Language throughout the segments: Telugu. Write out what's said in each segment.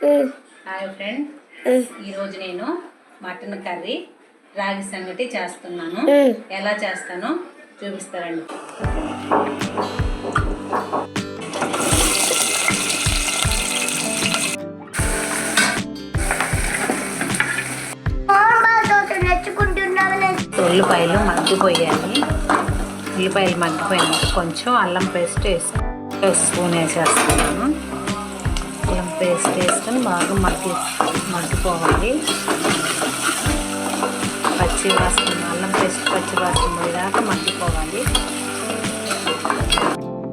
హాయ్ ఫ్రెండ్, ఈరోజు నేను మటన్ కర్రీ రాగి సంగటి చేస్తున్నాను. ఎలా చేస్తానో చూపిస్తారండి. ఉల్లిపాయలు మగ్గిపోయాలి. ఉల్లిపాయలు మగ్గిపోయినాక కొంచెం అల్లం పేస్ట్ స్పూన్ వేసేస్తున్నాను. అల్లం పేస్ట్ వేసుకొని బాగా మగ్గిపోవాలి. అల్లం పేస్ట్ పచ్చి వాసన పోయేదాకా మగ్గిపోవాలి.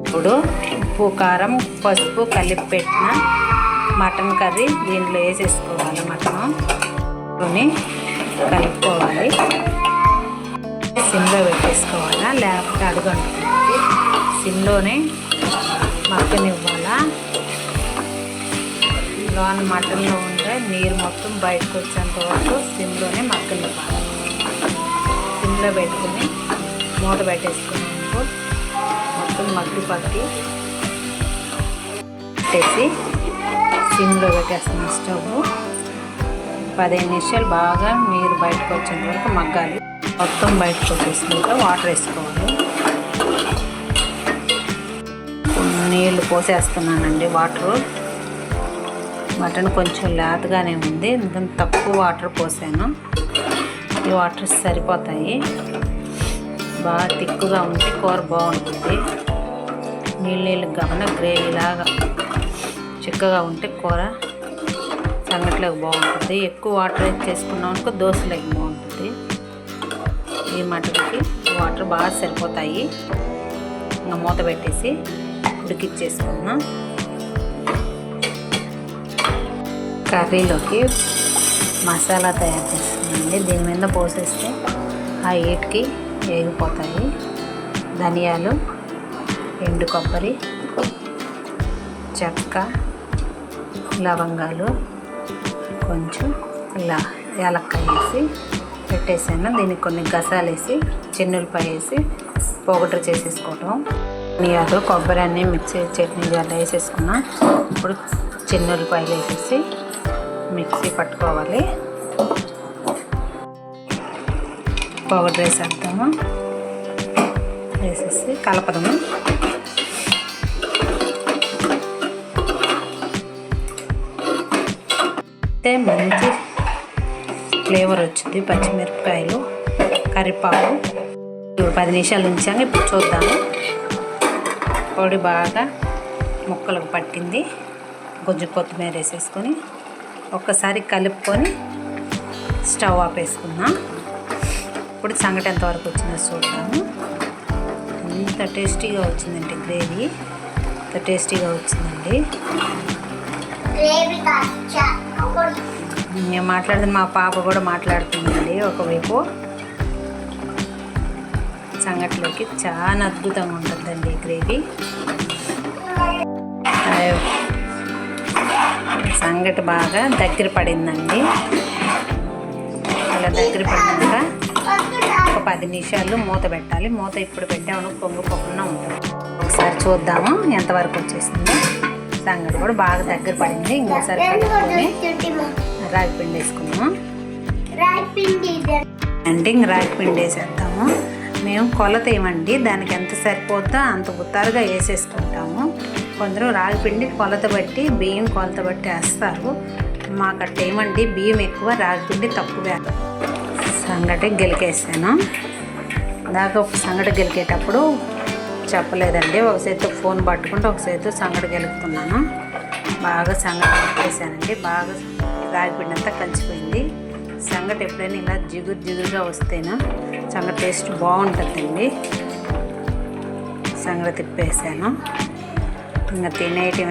ఇప్పుడు ఉప్పు, కారం, పసుపు కలిపి పెట్టిన మటన్ కర్రీ దీంట్లో వేసేసుకోవాలి. మటన్ కలుపుకోవాలి. సిమ్లో పెట్టేసుకోవాలా, లేకపోతే అడుగంటుకుంటుంది. సిమ్లోనే మగ్గనివ్వాలా. లోన మటన్లో ఉండే నీరు మొత్తం బయటకు వచ్చేంత వరకు సిమ్లోనే మగ్గనివ్వాలి. సిమ్లో పెట్టుకుని మూత పెట్టేసుకున్నాము. మొత్తం మగ్గి పట్టి పెట్టేసి సిమ్లో పెట్టేస్తున్నాం. స్టవ్ 15 నిమిషాలు బాగా నీరు బయటకు వచ్చేంత వరకు మగ్గాలి. మొత్తం బయటకు వచ్చేసినాక వాటర్ వేసుకోవాలి. నీళ్ళు పోసేస్తున్నానండి. మటన్ కొంచెం లేతగానే ఉంది, ఎందుకంటే తక్కువ వాటర్ పోసాను. ఈ వాటర్ సరిపోతాయి. బాగా తిక్కుగా ఉంటే కూర బాగుంటుంది. నీళ్ళు గమన గ్రేవీలాగా చిక్కగా ఉంటే కూర సంగట్లోకి బాగుంటుంది. ఎక్కువ వాటర్ చేసుకున్నాం అనుకో దోశలోకి బాగుంటుంది. ఈ మటన్కి వాటర్ బాగా సరిపోతాయి. ఇంకా మూత పెట్టేసి ఉడికిచ్చేసుకున్నాం. కర్రీలోకి మసాలా తయారు చేస్తున్నానండి. దీని మీద పోసేస్తే ఆ హీట్కి వేగిపోతాయి. ధనియాలు, ఎండు కొబ్బరి, చెక్క, లవంగాలు, కొంచెం యాలక్కాయ వేసి పెట్టేసాను. దీనికి కొన్ని గసాలు వేసి చెన్నులపై వేసి పౌడర్ చేసేసుకోవటం. ధనియాలు, కొబ్బరి అన్నీ మిక్సీ చట్నీ అలా వేసేసుకున్నాం. ఇప్పుడు చెన్నులపాయలు వేసేసి మిక్సీ పట్టుకోవాలి. పౌడర్ వేసేద్దాము. వేసేసి కలపదము. అయితే మంచి ఫ్లేవర్ వచ్చింది. పచ్చిమిరపకాయలు, కరివేపాకు 10 నిమిషాలు ఉంచాము. ఇప్పుడు చూద్దాము. పొడి బాగా ముక్కలకు పట్టింది. కొంచెం కొత్తిమీర వేసేసుకొని ఒక్కసారి కలుపుకొని స్టవ్ ఆపేసుకుందాం. ఇప్పుడు సంగటి ఎంతవరకు వచ్చిందో చూద్దాము. ఎంత టేస్టీగా వచ్చిందండి గ్రేవీ, ఎంత టేస్టీగా వచ్చిందండి. నేను మాట్లాడుతున్న మా పాప కూడా మాట్లాడుతుందండి. ఒకవైపు సంగట్లోకి చాలా అద్భుతంగా ఉంటుందండి గ్రేవీ. సంగటి బాగా దగ్గర పడిందండి. అలా దగ్గర పడినాక ఒక 10 నిమిషాలు మూత పెట్టాలి. మూత ఇప్పుడు పెట్టామని పొంగిపోకుండా ఉంటుంది. ఒకసారి చూద్దాము ఎంతవరకు వచ్చేసిందో. సంగటి కూడా బాగా దగ్గర పడింది. ఇంకోసారి కలుపుకొని రాగి పిండి వేసుకున్నాము. అంటే ఇంక రాగి పిండి వేసేద్దాము. మేము కొలత ఏమండి, దానికి ఎంత సరిపోద్దో అంత ఉత్తారుగా వేసేసుకుంటాము. కొందరు రాగి పిండి కొలత బట్టి, బియ్యం కొలత బట్టి వేస్తారు. మాకు అట్ట ఏమండి, బియ్యం ఎక్కువ, రాగి పిండి తక్కువ. సంగటి గెలికేసాను. దాకా ఒక సంగటి గెలికేటప్పుడు చెప్పలేదండి. ఒక చేతితో ఫోన్ పట్టుకుంటే ఒక చేతితో సంగటి గెలుపుతున్నాను. బాగా సంగటి గెలిపేసానండి. బాగా రాగి పిండి అంతా కలిసిపోయింది. సంగటి ఎప్పుడైనా ఇలా జిగురుగా వస్తేనా సంగటి టేస్ట్ బాగుంటుందండి. సంగటి తిప్పేసాను. ఇంకా తినేటి